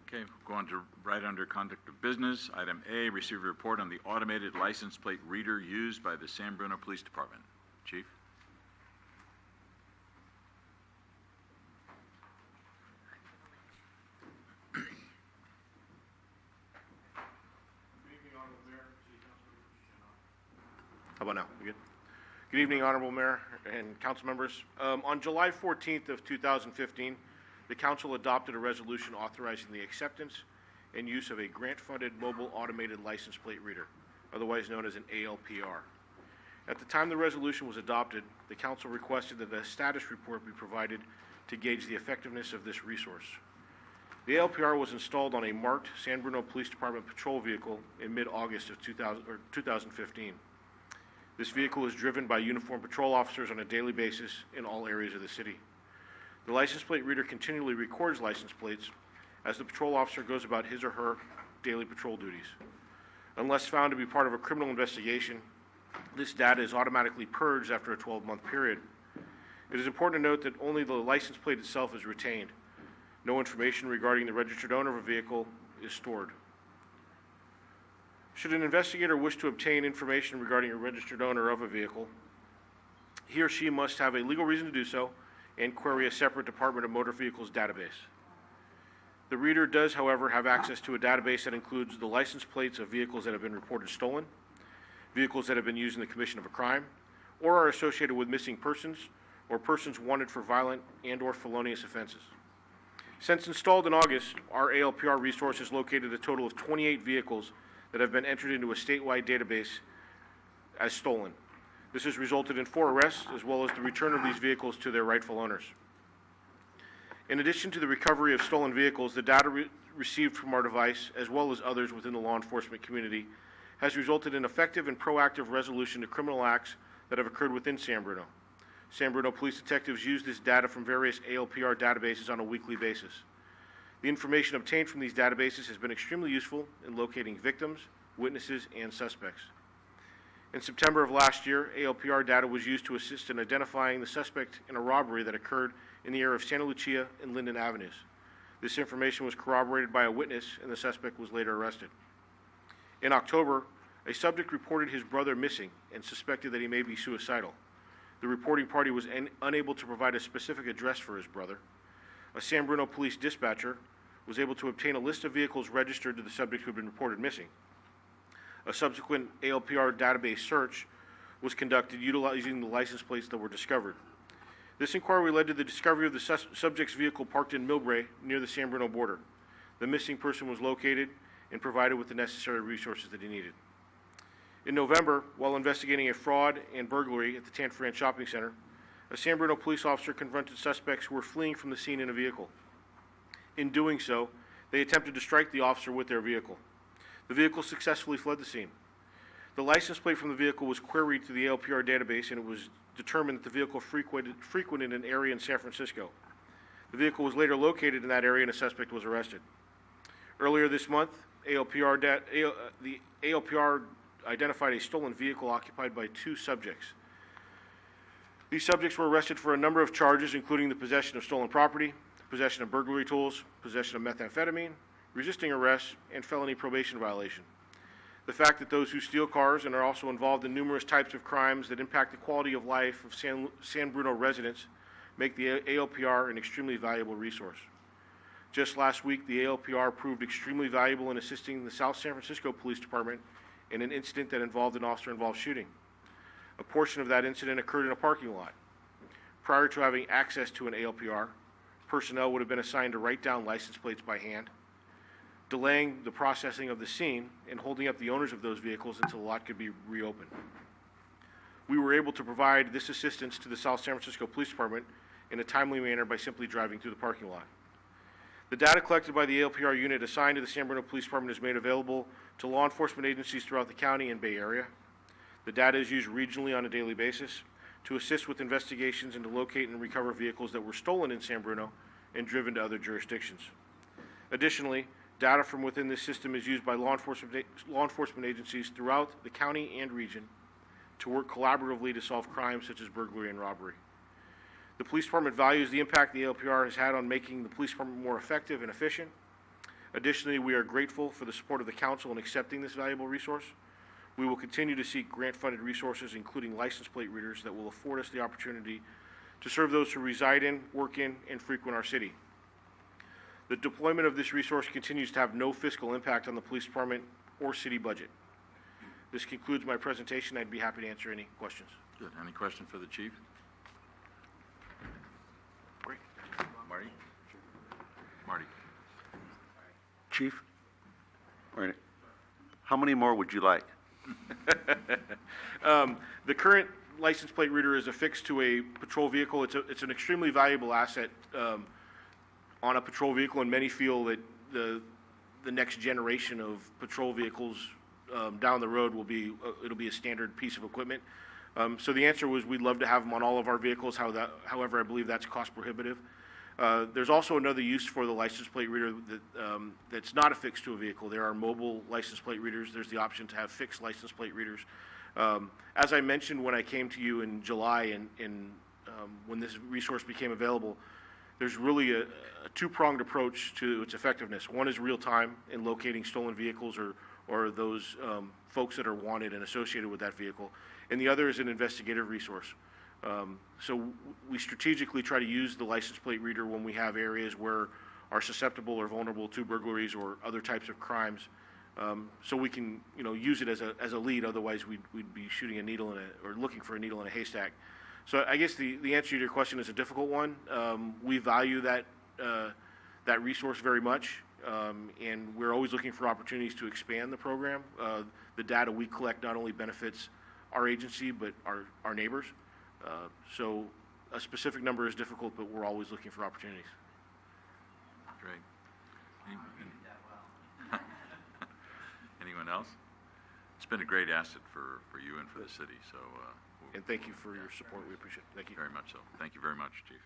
Okay, go on to right under conduct of business. Item A, receive a report on the automated license plate reader used by the San Bruno Police Department. Chief? How about now? We good? Good evening, Honorable Mayor and council members. On July 14th of 2015, the council adopted a resolution authorizing the acceptance and use of a grant-funded mobile automated license plate reader, otherwise known as an ALPR. At the time the resolution was adopted, the council requested that a status report be provided to gauge the effectiveness of this resource. The ALPR was installed on a marked San Bruno Police Department patrol vehicle in mid-August of 2015. This vehicle is driven by uniformed patrol officers on a daily basis in all areas of the city. The license plate reader continually records license plates as the patrol officer goes about his or her daily patrol duties. Unless found to be part of a criminal investigation, this data is automatically purged after a 12-month period. It is important to note that only the license plate itself is retained. No information regarding the registered owner of a vehicle is stored. Should an investigator wish to obtain information regarding a registered owner of a vehicle, he or she must have a legal reason to do so and query a separate Department of Motor Vehicles database. The reader does, however, have access to a database that includes the license plates of vehicles that have been reported stolen, vehicles that have been used in the commission of a crime, or are associated with missing persons or persons wanted for violent and/or felonious offenses. Since installed in August, our ALPR resource has located a total of 28 vehicles that have been entered into a statewide database as stolen. This has resulted in 4 arrests, as well as the return of these vehicles to their rightful owners. In addition to the recovery of stolen vehicles, the data received from our device, as well as others within the law enforcement community, has resulted in effective and proactive resolution to criminal acts that have occurred within San Bruno. San Bruno police detectives use this data from various ALPR databases on a weekly basis. The information obtained from these databases has been extremely useful in locating victims, witnesses, and suspects. In September of last year, ALPR data was used to assist in identifying the suspect in a robbery that occurred in the area of Santa Lucia and Linden Avenues. This information was corroborated by a witness, and the suspect was later arrested. In October, a subject reported his brother missing and suspected that he may be suicidal. The reporting party was unable to provide a specific address for his brother. A San Bruno police dispatcher was able to obtain a list of vehicles registered to the subject who had been reported missing. A subsequent ALPR database search was conducted utilizing the license plates that were discovered. This inquiry led to the discovery of the subject's vehicle parked in Millbrae near the San Bruno border. The missing person was located and provided with the necessary resources that he needed. In November, while investigating a fraud and burglary at the Tanforan Shopping Center, a San Bruno police officer confronted suspects who were fleeing from the scene in a vehicle. In doing so, they attempted to strike the officer with their vehicle. The vehicle successfully fled the scene. The license plate from the vehicle was queried to the ALPR database, and it was determined that the vehicle frequented an area in San Francisco. The vehicle was later located in that area, and a suspect was arrested. Earlier this month, the ALPR identified a stolen vehicle occupied by 2 subjects. These subjects were arrested for a number of charges, including the possession of stolen property, possession of burglary tools, possession of methamphetamine, resisting arrest, and felony probation violation. The fact that those who steal cars and are also involved in numerous types of crimes that impact the quality of life of San Bruno residents make the ALPR an extremely valuable resource. Just last week, the ALPR proved extremely valuable in assisting the South San Francisco Police Department in an incident that involved an officer-involved shooting. A portion of that incident occurred in a parking lot. Prior to having access to an ALPR, personnel would have been assigned to write down license plates by hand, delaying the processing of the scene and holding up the owners of those vehicles until the lot could be reopened. We were able to provide this assistance to the South San Francisco Police Department in a timely manner by simply driving through the parking lot. The data collected by the ALPR unit assigned to the San Bruno Police Department is made available to law enforcement agencies throughout the county and Bay Area. The data is used regionally on a daily basis to assist with investigations and to locate and recover vehicles that were stolen in San Bruno and driven to other jurisdictions. Additionally, data from within this system is used by law enforcement agencies throughout the county and region to work collaboratively to solve crimes such as burglary and robbery. The police department values the impact the ALPR has had on making the police department more effective and efficient. Additionally, we are grateful for the support of the council in accepting this valuable resource. We will continue to seek grant-funded resources, including license plate readers, that will afford us the opportunity to serve those who reside in, work in, and frequent our city. The deployment of this resource continues to have no fiscal impact on the police department or city budget. This concludes my presentation. I'd be happy to answer any questions. Good. Any question for the chief? Great. Marty? Marty? Chief, how many more would you like? The current license plate reader is affixed to a patrol vehicle. It's an extremely valuable asset on a patrol vehicle, and many feel that the next generation of patrol vehicles down the road it'll be a standard piece of equipment. So the answer was we'd love to have them on all of our vehicles. However, I believe that's cost prohibitive. There's also another use for the license plate reader that's not affixed to a vehicle. There are mobile license plate readers. There's the option to have fixed license plate readers. As I mentioned when I came to you in July and when this resource became available, there's really a two-pronged approach to its effectiveness. One is real-time in locating stolen vehicles or those folks that are wanted and associated with that vehicle, and the other is an investigative resource. So we strategically try to use the license plate reader when we have areas where are susceptible or vulnerable to burglaries or other types of crimes, so we can use it as a lead. Otherwise, we'd be shooting a needle or looking for a needle in a haystack. So I guess the answer to your question is a difficult one. We value that resource very much, and we're always looking for opportunities to expand the program. The data we collect not only benefits our agency but our neighbors. So a specific number is difficult, but we're always looking for opportunities. Great. Anyone else? It's been a great asset for you and for the city, so. And thank you for your support. We appreciate it. Thank you. Very much so. Thank you very much, Chief.